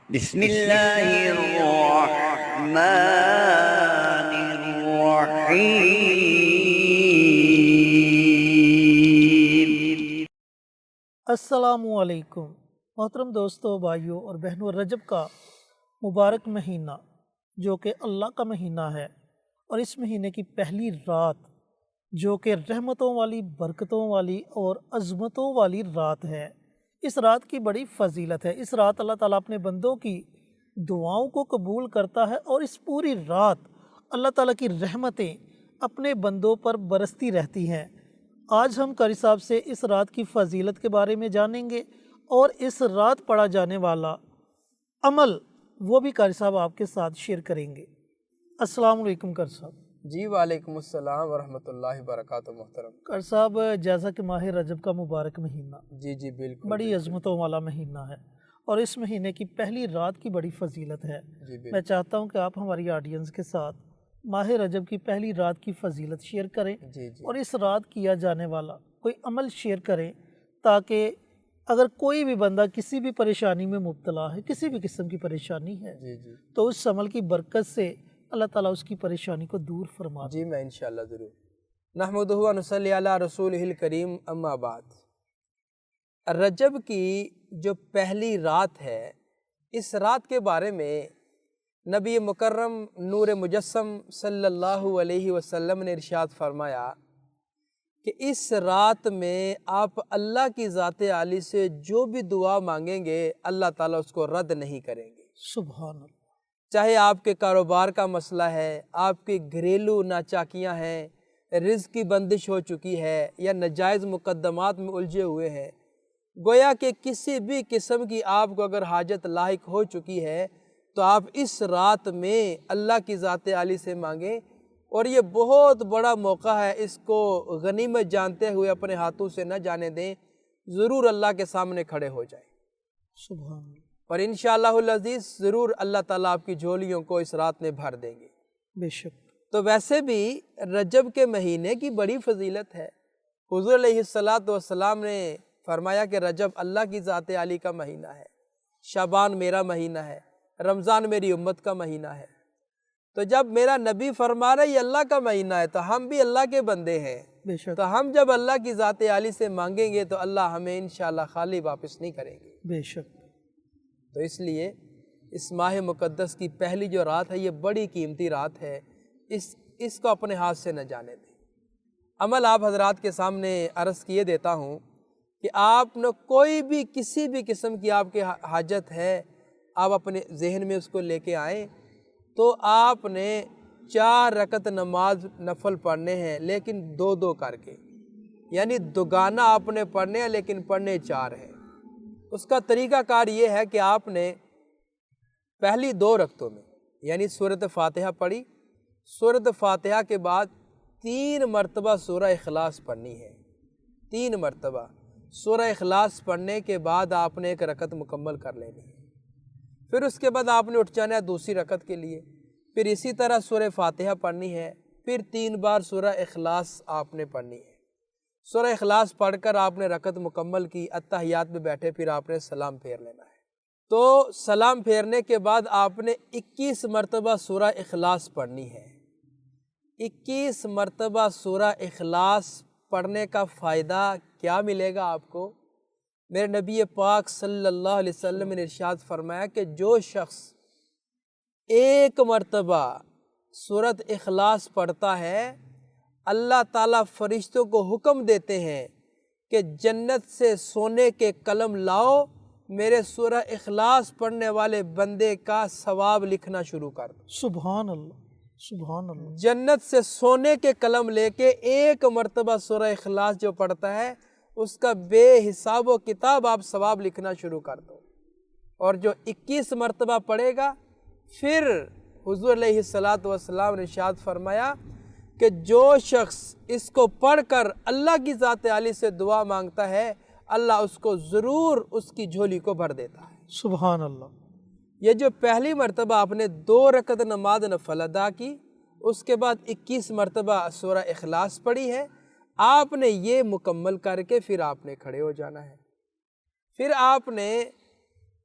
بسم اللہ الرحمن الرحیم۔ السلام علیکم محترم دوستوں، بھائیوں اور بہنوں، رجب کا مبارک مہینہ جو کہ اللہ کا مہینہ ہے، اور اس مہینے کی پہلی رات جو کہ رحمتوں والی، برکتوں والی اور عظمتوں والی رات ہے، اس رات کی بڑی فضیلت ہے۔ اس رات اللہ تعالیٰ اپنے بندوں کی دعاؤں کو قبول کرتا ہے، اور اس پوری رات اللہ تعالیٰ کی رحمتیں اپنے بندوں پر برستی رہتی ہیں۔ آج ہم قاری صاحب سے اس رات کی فضیلت کے بارے میں جانیں گے، اور اس رات پڑھا جانے والا عمل وہ بھی قاری صاحب آپ کے ساتھ شیئر کریں گے۔ السلام علیکم قاری صاحب۔ جی وعلیکم السلام ورحمۃ اللہ وبرکاتہ محترم۔ قاری صاحب، جیسا کہ ماہ رجب کا مبارک مہینہ جی بالکل بڑی عظمتوں والا مہینہ ہے، اور اس مہینے کی پہلی رات کی بڑی فضیلت ہے۔ جی میں چاہتا ہوں کہ آپ ہماری آڈینس کے ساتھ ماہ رجب کی پہلی رات کی فضیلت شیئر کریں، جی اور اس رات کیا جانے والا کوئی عمل شیئر کریں، تاکہ اگر کوئی بھی بندہ کسی بھی پریشانی میں مبتلا ہے، کسی بھی قسم کی پریشانی ہے، جی تو اس عمل کی برکت سے اللہ تعالیٰ اس کی پریشانی کو دور فرما دے۔ جی میں انشاءاللہ ضرور۔ نحمدہ و نصلی علی رسولہ الکریم، اما بعد۔ رجب کی جو پہلی رات ہے، اس رات کے بارے میں نبی مکرم نور مجسم صلی اللہ علیہ وسلم نے ارشاد فرمایا کہ اس رات میں آپ اللہ کی ذات عالی سے جو بھی دعا مانگیں گے، اللہ تعالیٰ اس کو رد نہیں کریں گے۔ سبحان اللہ۔ چاہے آپ کے کاروبار کا مسئلہ ہے، آپ کی گھریلو ناچاکیاں ہیں، رزق کی بندش ہو چکی ہے، یا ناجائز مقدمات میں الجھے ہوئے ہیں، گویا کہ کسی بھی قسم کی آپ کو اگر حاجت لاحق ہو چکی ہے، تو آپ اس رات میں اللہ کی ذات عالی سے مانگیں، اور یہ بہت بڑا موقع ہے، اس کو غنیمت جانتے ہوئے اپنے ہاتھوں سے نہ جانے دیں، ضرور اللہ کے سامنے کھڑے ہو جائیں، سبحان اللہ۔ اور انشاءاللہ العزیز ضرور اللہ تعالیٰ آپ کی جھولیوں کو اس رات میں بھر دیں گے۔ بے شک۔ تو ویسے بھی رجب کے مہینے کی بڑی فضیلت ہے۔ حضور علیہ السلام نے فرمایا کہ رجب اللہ کی ذات عالی کا مہینہ ہے، شعبان میرا مہینہ ہے، رمضان میری امت کا مہینہ ہے۔ تو جب میرا نبی فرما رہا ہے یہ اللہ کا مہینہ ہے، تو ہم بھی اللہ کے بندے ہیں، بے شک۔ تو ہم جب اللہ کی ذات عالی سے مانگیں گے تو اللہ ہمیں انشاءاللہ خالی واپس نہیں کریں گے۔ بے شک۔ تو اس لیے اس ماہ مقدس کی پہلی جو رات ہے، یہ بڑی قیمتی رات ہے، اس کو اپنے ہاتھ سے نہ جانے دیں۔ عمل آپ حضرات کے سامنے عرض کیے دیتا ہوں کہ آپ نے کوئی بھی کسی بھی قسم کی آپ کے حاجت ہے، آپ اپنے ذہن میں اس کو لے کے آئیں، تو آپ نے 4 رکعت نماز نفل پڑھنے ہیں، لیکن 2 کر کے، یعنی دوگانہ آپ نے پڑھنے ہیں لیکن پڑھنے 4 ہیں۔ اس کا طریقہ کار یہ ہے کہ آپ نے پہلی 2 رکعتوں میں یعنی سورۃ فاتحہ پڑھی، سورۃ فاتحہ کے بعد 3 مرتبہ سورہ اخلاص پڑھنی ہے، 3 مرتبہ سورہ اخلاص پڑھنے کے بعد آپ نے 1 رکعت مکمل کر لینی ہے۔ پھر اس کے بعد آپ نے اٹھ جانا ہے دوسری رکعت کے لیے، پھر اسی طرح سورہ فاتحہ پڑھنی ہے، پھر 3 بار سورہ اخلاص آپ نے پڑھنی ہے۔ سورہ اخلاص پڑھ کر آپ نے رکعت مکمل کی، اتحیات میں بیٹھے، پھر آپ نے سلام پھیر لینا ہے۔ تو سلام پھیرنے کے بعد آپ نے 21 مرتبہ سورہ اخلاص پڑھنی ہے۔ 21 مرتبہ سورہ اخلاص پڑھنے کا فائدہ کیا ملے گا آپ کو؟ میرے نبی پاک صلی اللہ علیہ وسلم نے ارشاد فرمایا کہ جو شخص 1 مرتبہ سورۃ اخلاص پڑھتا ہے، اللہ تعالیٰ فرشتوں کو حکم دیتے ہیں کہ جنت سے سونے کے قلم لاؤ، میرے سورہ اخلاص پڑھنے والے بندے کا ثواب لکھنا شروع کر دو۔ سبحان اللہ، سبحان اللہ۔ جنت سے سونے کے قلم لے کے 1 مرتبہ سورہ اخلاص جو پڑھتا ہے، اس کا بے حساب و کتاب آپ ثواب لکھنا شروع کر دو۔ اور جو 21 مرتبہ پڑھے گا، پھر حضور علیہ السلام نے ارشاد فرمایا کہ جو شخص اس کو پڑھ کر اللہ کی ذات عالی سے دعا مانگتا ہے، اللہ اس کو ضرور اس کی جھولی کو بھر دیتا ہے۔ سبحان اللہ۔ یہ جو پہلی مرتبہ آپ نے 2 رکعت نماز نفل ادا کی، اس کے بعد 21 مرتبہ سورہ اخلاص پڑھی ہے، آپ نے یہ مکمل کر کے پھر آپ نے کھڑے ہو جانا ہے۔ پھر آپ نے